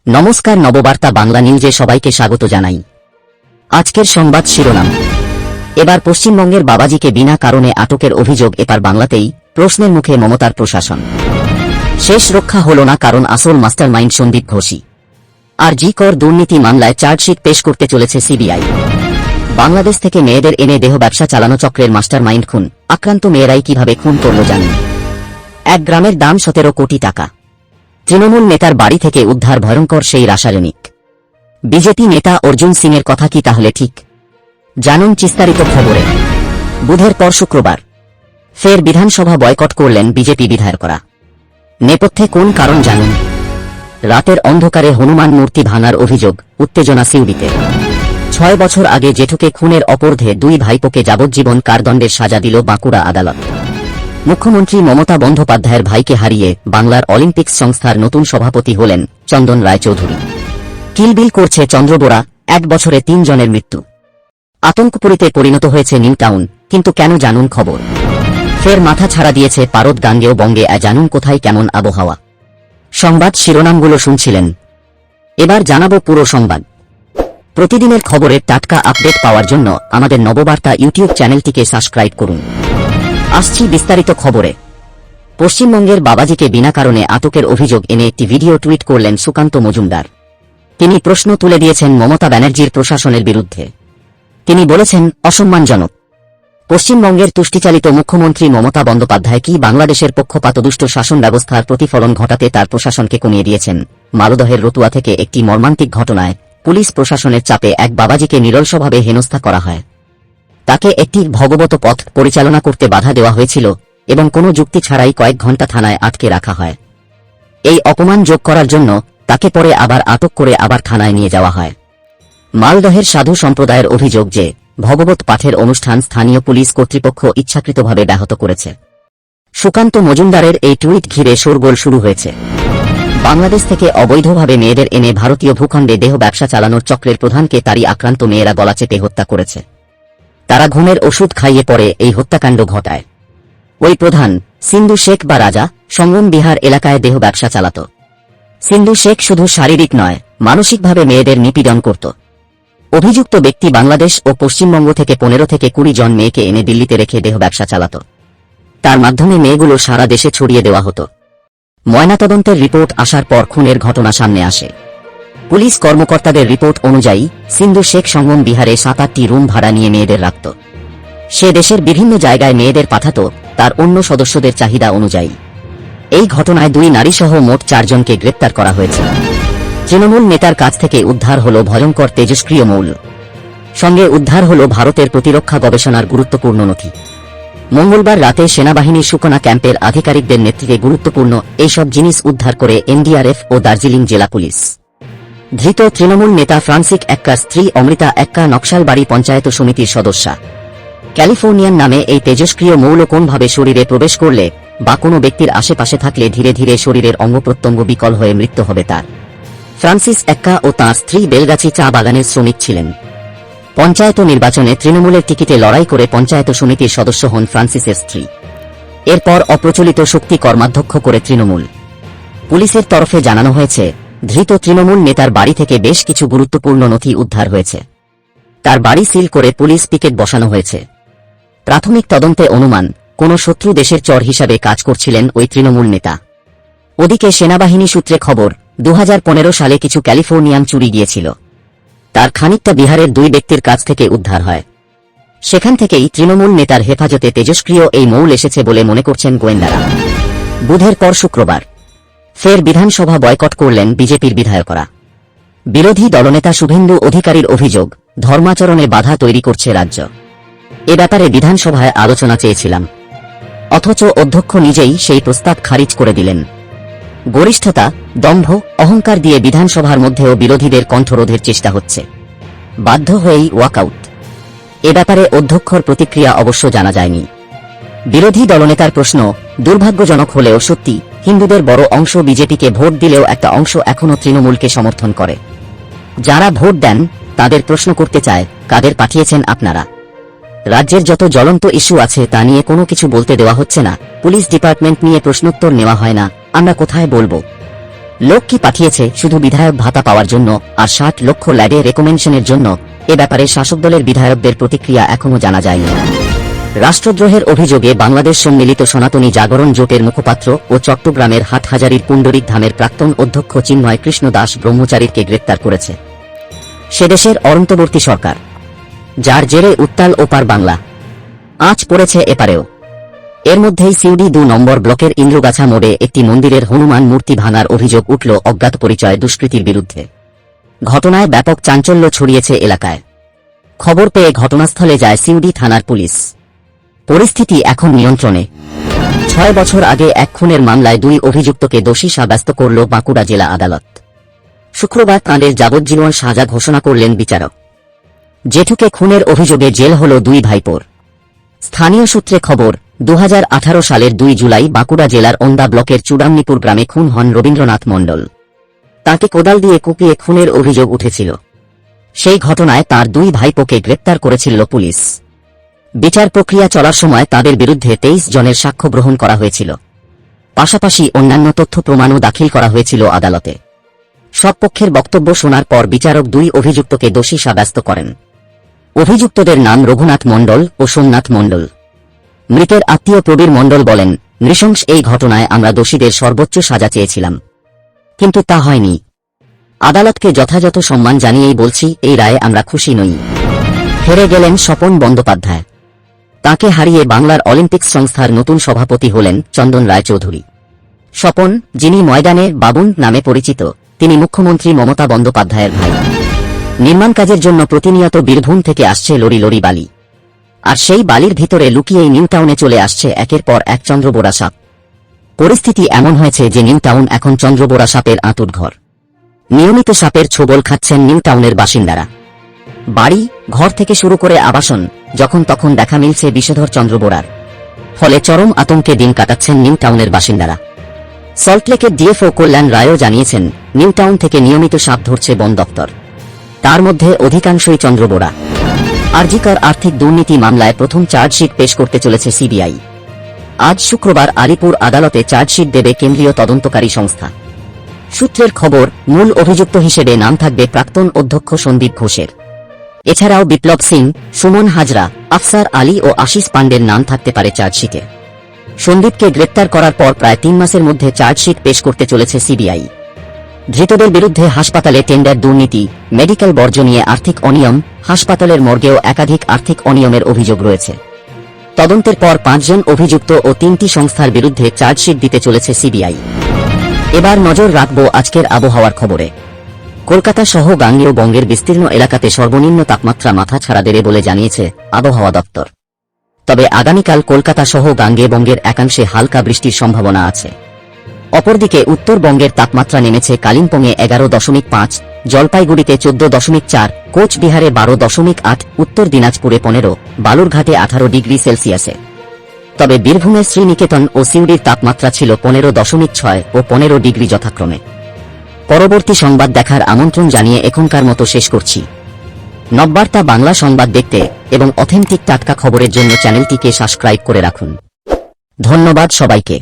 নমস্কার, নববার্তা বাংলা নিউজে সবাইকে স্বাগত জানাই। আজকের সংবাদ শিরোনাম। এবার পশ্চিমবঙ্গের বাবাজিকে বিনা কারণে আটকের অভিযোগ এপার বাংলাতেই, প্রশ্নের মুখে মমতার প্রশাসন। শেষ রক্ষা হল না, কারণ আসল মাস্টারমাইন্ড সন্দীপ ঘোষই। আর জি কর দুর্নীতি মামলায় চার্জশিট পেশ করতে চলেছে সিবিআই। বাংলাদেশ থেকে মেয়েদের এনে দেহ ব্যবসা চালানো চক্রের মাস্টারমাইন্ড খুন। আক্রান্ত মেয়েরাই কিভাবে খুন করল জানেন? এক গ্রামের দাম 17 কোটি টাকা। তৃণমূল নেতার বাড়ি থেকে উদ্ধার ভয়ঙ্কর সেই রাসায়নিক। বিজেপি নেতা অর্জুন সিংয়ের কথা কি তাহলে ঠিক? জানুন বিস্তারিত খবরে। বুধের পর শুক্রবার ফের বিধানসভা বয়কট করলেন বিজেপি বিধায়করা। নেপথ্যে কোন কারণ জানুন। রাতের অন্ধকারে হনুমান মূর্তি ভাঙার অভিযোগ, উত্তেজনা সিউড়িতে। 6 বছর আগে জেঠুকে খুনের অপরাধে 2 ভাইপোকে যাবজ্জীবন কারাদণ্ডের সাজা দিল বাঁকুড়া আদালত। মুখ্যমন্ত্রী মমতা বন্দ্যোপাধ্যায়ের ভাইকে হারিয়ে বাংলার অলিম্পিক্স সংস্থার নতুন সভাপতি হলেন চন্দন রায়চৌধুরী। কিলবিল করছে চন্দ্রবোরা, 1 বছরে 3 জনের মৃত্যু। আতঙ্কপুরীতে পরিণত হয়েছে নিউ টাউন, কিন্তু কেন জানুন খবর। ফের মাথা ছাড়া দিয়েছে পারদ গাঙ্গেয় বঙ্গে, জানুন কোথায় কেমন আবহাওয়া। সংবাদ শিরোনামগুলো শুনছিলেন, এবার জানাবো পুরো সংবাদ। প্রতিদিনের খবরের টাটকা আপডেট পাওয়ার জন্য আমাদের নববার্তা ইউটিউব চ্যানেলটিকে সাবস্ক্রাইব করুন। আসছি বিস্তারিত খবরে। পশ্চিমবঙ্গের বাবাজিকে বিনা কারণে আটকের অভিযোগ এনে একটি ভিডিও টুইট করলেন সুকান্ত মজুমদার। তিনি প্রশ্ন তুলে দিয়েছেন মমতা ব্যানার্জির প্রশাসনের বিরুদ্ধে। তিনি বলেছেন, অসম্মানজনক। পশ্চিমবঙ্গের তুষ্টিচালিত মুখ্যমন্ত্রী মমতা বন্দ্যোপাধ্যায় কি বাংলাদেশের পক্ষপাতদুষ্ট শাসন ব্যবস্থার প্রতিফলন ঘটাতে তার প্রশাসনকে কমিয়ে দিয়েছেন? মালদহের রতুয়া থেকে একটি মর্মান্তিক ঘটনায় পুলিশ প্রশাসনের চাপে এক বাবাজিকে নিরলসভাবে হেনস্থা করা হয়। তাকে একটি ভগবত পথ পরিচালনা করতে বাধা দেওয়া হয়েছিল এবং কোনো যুক্তি ছাড়াই কয়েক ঘণ্টা থানায় আটকে রাখা হয়। এই অপমান যোগ করার জন্য তাকে পরে আবার আটক করে আবার থানায় নিয়ে যাওয়া হয়। মালদহের সাধু সম্প্রদায়ের অভিযোগ যে ভগবত পাঠের অনুষ্ঠান স্থানীয় পুলিশ কর্তৃপক্ষ ইচ্ছাকৃতভাবে ব্যাহত করেছে। সুকান্ত মজুমদারের এই টুইট ঘিরে শোরগোল শুরু হয়েছে। বাংলাদেশ থেকে অবৈধভাবে মেয়েদের এনে ভারতীয় ভূখণ্ডে দেহ ব্যবসা চালানোর চক্রের প্রধানকে তারই আক্রান্ত মেয়েরা গলা চেপে হত্যা করেছে। তারা ঘুমের ওষুধ খাইয়ে পরে এই হত্যাকাণ্ড ঘটায়। ওই প্রধান সিন্ধু শেখ বা রাজা সঙ্গম বিহার এলাকায় দেহ ব্যবসা চালাত। সিন্ধু শেখ শুধু শারীরিক নয়, মানসিকভাবে মেয়েদের নিপীড়ন করত। অভিযুক্ত ব্যক্তি বাংলাদেশ ও পশ্চিমবঙ্গ থেকে 15 থেকে 20 জন মেয়েকে এনে দিল্লিতে রেখে দেহ ব্যবসা চালাত। তার মাধ্যমে মেয়েগুলো সারা দেশে ছড়িয়ে দেওয়া হতো। ময়নাতদন্তের রিপোর্ট আসার পর খুনের ঘটনা সামনে আসে। পুলিশ কর্মকর্তাদের রিপোর্ট অনুযায়ী সিন্ধু শেখ সঙ্গম বিহারে 7-8টি রুম ভাড়া নিয়ে মেয়েদের রাখত। সে দেশের বিভিন্ন জায়গায় মেয়েদের পাঠাত তার অন্য সদস্যদের চাহিদা অনুযায়ী। এই ঘটনায় 2 নারীসহ মোট 4 জনকে গ্রেপ্তার করা হয়েছে। তৃণমূল নেতার কাছ থেকে উদ্ধার হল ভয়ঙ্কর তেজস্ক্রিয় মৌল। সঙ্গে উদ্ধার হল ভারতের প্রতিরক্ষা গবেষণার গুরুত্বপূর্ণ নথি। মঙ্গলবার রাতে সেনাবাহিনীর সুকনা ক্যাম্পের আধিকারিকদের নেতৃত্বে গুরুত্বপূর্ণ এইসব জিনিস উদ্ধার করে এনডিআরএফ ও দার্জিলিং জেলা পুলিশ। ধৃত তৃণমূল নেতা ফ্রান্সিক এক্কার স্ত্রী অমৃতা এক্কা নকশালবাড়ি পঞ্চায়েত সমিতির সদস্যা। ক্যালিফোর্নিয়ান নামে এই তেজস্ক্রিয় মৌল কোনভাবে শরীরে প্রবেশ করলে বা কোনো ব্যক্তির আশেপাশে থাকলে ধীরে ধীরে শরীরের অঙ্গপ্রত্যঙ্গ বিকল হয়ে মৃত্যু হবে তার। ফ্রান্সিস এক্কা ও তাঁর স্ত্রী বেলগাছি চা বাগানের শ্রমিক ছিলেন। পঞ্চায়েত নির্বাচনে তৃণমূলের টিকিটে লড়াই করে পঞ্চায়েত সমিতির সদস্য হন ফ্রান্সিসের স্ত্রী। এরপর অপ্রচলিত শক্তি কর্মাধ্যক্ষ করে তৃণমূল। পুলিশের তরফে জানানো হয়েছে, ধৃত তৃণমূল নেতার বাড়ি থেকে বেশ কিছু গুরুত্বপূর্ণ নথি উদ্ধার হয়েছে। তার বাড়ি সিল করে পুলিশ পিকেট বসানো হয়েছে। প্রাথমিক তদন্তে অনুমান, কোন শত্রু দেশের চর হিসাবে কাজ করছিলেন ওই তৃণমূল নেতা। ওদিকে সেনাবাহিনী সূত্রে খবর, 2015 সালে কিছু ক্যালিফোর্নিয়াম চুরি গিয়েছিল। তার খানিকটা বিহারের 2 ব্যক্তির কাছ থেকে উদ্ধার হয়। সেখান থেকেই তৃণমূল নেতার হেফাজতে তেজস্ক্রিয় এই মৌল এসেছে বলে মনে করছেন গোয়েন্দারা। বুধের পর শুক্রবার ফের বিধানসভা বয়কট করলেন বিজেপির বিধায়করা। বিরোধী দলনেতা শুভেন্দু অধিকারীর অভিযোগ, ধর্মাচরণে বাধা তৈরি করছে রাজ্য। এ ব্যাপারে বিধানসভায় আলোচনা চেয়েছিলাম, অথচ অধ্যক্ষ নিজেই সেই প্রস্তাব খারিজ করে দিলেন। গরিষ্ঠতা, দম্ভ, অহংকার দিয়ে বিধানসভার মধ্যেও বিরোধীদের কণ্ঠরোধের চেষ্টা হচ্ছে। বাধ্য হয়েই ওয়াকআউট। এ ব্যাপারে অধ্যক্ষর প্রতিক্রিয়া অবশ্য জানা যায়নি। বিরোধী দলনেতার প্রশ্ন, দুর্ভাগ্যজনক হলেও সত্যি, হিন্দুদের বড় অংশ বিজেপিকে ভোট দিলেও একটা অংশ এখনও তৃণমূলকে সমর্থন করে। যারা ভোট দেন তাদের প্রশ্ন করতে চায়, কাদের পাঠিয়েছেন আপনারা? রাজ্যের যত জ্বলন্ত ইস্যু আছে তা নিয়ে কোনো কিছু বলতে দেওয়া হচ্ছে না। পুলিশ ডিপার্টমেন্ট নিয়ে প্রশ্নোত্তর নেওয়া হয় না, আমরা কোথায় বলবো? লোক কি পাঠিয়েছে শুধু বিধায়ক ভাতা পাওয়ার জন্য আর 60 লক্ষ ল্যাবে রেকমেন্ডেশনের জন্য? এ ব্যাপারে শাসক দলের বিধায়কদের প্রতিক্রিয়া এখনও জানা যায়নি। রাষ্ট্রদ্রোহের অভিযোগে বাংলাদেশ সম্মিলিত সনাতনী জাগরণ জোটের মুখপাত্র ও চট্টগ্রামের হাটহাজারীর পুণ্ডরিক ধামের প্রাক্তন অধ্যক্ষ চিন্ময় কৃষ্ণ দাস ব্রহ্মচারীকে গ্রেপ্তার করেছে সে দেশের অন্তর্বর্তী সরকার, যার জেরে উত্তাল ওপার বাংলা। আঁচ পড়েছে এপারেও। এর মধ্যেই সিউড়ি 2 নম্বর ব্লকের ইন্দ্রগাছা মোড়ে একটি মন্দিরের হনুমান মূর্তি ভাঙার অভিযোগ উঠল অজ্ঞাত পরিচয় দুষ্কৃতীর বিরুদ্ধে। ঘটনায় ব্যাপক চাঞ্চল্য ছড়িয়েছে এলাকায়। খবর পেয়ে ঘটনাস্থলে যায় সিউড়ি থানার পুলিশ। পরিস্থিতি এখন নিয়ন্ত্রণে। 6 বছর আগে এক খুনের মামলায় 2 অভিযুক্তকে দোষী সাব্যস্ত করল বাঁকুড়া জেলা আদালত। শুক্রবার তাঁদের যাবজ্জীবন সাজা ঘোষণা করলেন বিচারক। জেঠুকে খুনের অভিযোগে জেল হল 2 ভাইপোর। স্থানীয় সূত্রে খবর, 2018 সালের 2 জুলাই বাঁকুড়া জেলার ওন্দা ব্লকের চূড়ামণিপুর গ্রামে খুন হন রবীন্দ্রনাথ মণ্ডল। তাকে কোদাল দিয়ে কুপিয়ে খুনের অভিযোগ উঠেছিল। সেই ঘটনায় তার 2 ভাইপোকে গ্রেপ্তার করেছিল পুলিশ। বিচার প্রক্রিয়া চলার সময় তাদের বিরুদ্ধে 23 জনের সাক্ষ্য গ্রহণ করা হয়েছিল। পাশাপাশি অন্যান্য তথ্য প্রমাণও দাখিল করা হয়েছিল আদালতে। সব পক্ষের বক্তব্য শোনার পর বিচারক 2 অভিযুক্তকে দোষী সাব্যস্ত করেন। অভিযুক্তদের নাম রঘুনাথ মণ্ডল ও সোমনাথ মণ্ডল। মৃতের আত্মীয় প্রবীর মণ্ডল বলেন, নৃশংস এই ঘটনায় আমরা দোষীদের সর্বোচ্চ সাজা চেয়েছিলাম, কিন্তু তা হয়নি। আদালতকে যথাযথ সম্মান জানিয়েই বলছি, এই রায়ে আমরা খুশি নই। হেরে গেলেন স্বপন বন্দ্যোপাধ্যায়। তাকে হারিয়ে বাংলার অলিম্পিক্স সংস্থার নতুন সভাপতি হলেন চন্দন রায়চৌধুরী। স্বপন, যিনি ময়দানে বাবুন নামে পরিচিত, তিনি মুখ্যমন্ত্রী মমতা বন্দ্যোপাধ্যায়ের ভাই। নির্মাণ কাজের জন্য প্রতিনিয়ত বীরভূম থেকে আসছে লরি লরি বালি, আর সেই বালির ভিতরে লুকিয়েই নিউটাউনে চলে আসছে একের পর এক চন্দ্রবোরা সাপ। পরিস্থিতি এমন হয়েছে যে নিউটাউন এখন চন্দ্রবোরা সাপের আঁতুড় ঘর। নিয়মিত সাপের ছোবল খাচ্ছেন নিউটাউনের বাসিন্দারা। বাড়ি ঘর থেকে শুরু করে আবাসন, যখন তখন দেখা মিলছে বিষধর চন্দ্রবোরার। ফলে চরম আতঙ্কে দিন কাটাচ্ছেন নিউটাউনের বাসিন্দারা। সল্টলেকের ডিএফও কল্যাণ রায়ও জানিয়েছেন, নিউটাউন থেকে নিয়মিত সাপ ধরছে বন দপ্তর, তার মধ্যে অধিকাংশই চন্দ্রবোরা। আরজিকর আর্থিক দুর্নীতি মামলায় প্রথম চার্জশিট পেশ করতে চলেছে সিবিআই। আজ শুক্রবার আলিপুর আদালতে চার্জশিট দেবে কেন্দ্রীয় তদন্তকারী সংস্থা। সূত্রের খবর, মূল অভিযুক্ত হিসেবে নাম থাকবে প্রাক্তন অধ্যক্ষ সন্দীপ ঘোষের। এছাড়াও বিপ্লব সিং, সুমন হাজরা, আফসার আলী ও আশিস পান্ডের নাম থাকতে পারে চার্জশিটে। সন্দীপকে গ্রেপ্তার করার পর প্রায় 3 মাসের মধ্যে চার্জশিট পেশ করতে চলেছে সিবিআই। ধৃতদের বিরুদ্ধে হাসপাতালে টেন্ডার দুর্নীতি, মেডিকেল বর্জ্য নিয়ে আর্থিক অনিয়ম, হাসপাতালের মর্গেও একাধিক আর্থিক অনিয়মের অভিযোগ রয়েছে। তদন্তের পর 5 জন অভিযুক্ত ও 3টি সংস্থার বিরুদ্ধে চার্জশিট দিতে চলেছে সিবিআই। এবার নজর রাখব আজকের আবহাওয়ার খবরে। কলকাতা সহ গাঙ্গেয় বঙ্গের বিস্তীর্ণ এলাকাতে সর্বনিম্ন তাপমাত্রা মাথা ছাড়া দেবে বলে জানিয়েছে আবহাওয়া দপ্তর। তবে আগামীকাল কলকাতা সহ গাঙ্গেয় বঙ্গের একাংশে হালকা বৃষ্টির সম্ভাবনা আছে। অপরদিকে উত্তরবঙ্গের তাপমাত্রা নেমেছে কালিম্পংয়ে 11.5, জলপাইগুড়িতে 14.4, কোচবিহারে 12.8, উত্তর দিনাজপুরে 15, বালুরঘাটে 18 ডিগ্রি সেলসিয়াসে। তবে বীরভূমের শ্রীনিকেতন ও সিউড়ির তাপমাত্রা ছিল 15.6 ও 15 ডিগ্রি যথাক্রমে। পরবর্তী সংবাদ দেখার আমন্ত্রণ জানিয়ে এখনকার মতো শেষ করছি। নববার্তা বাংলা সংবাদ দেখতে এবং অথেন্টিক টাটকা খবরের জন্য চ্যানেলটিকে সাবস্ক্রাইব করে রাখুন। ধন্যবাদ সবাইকে।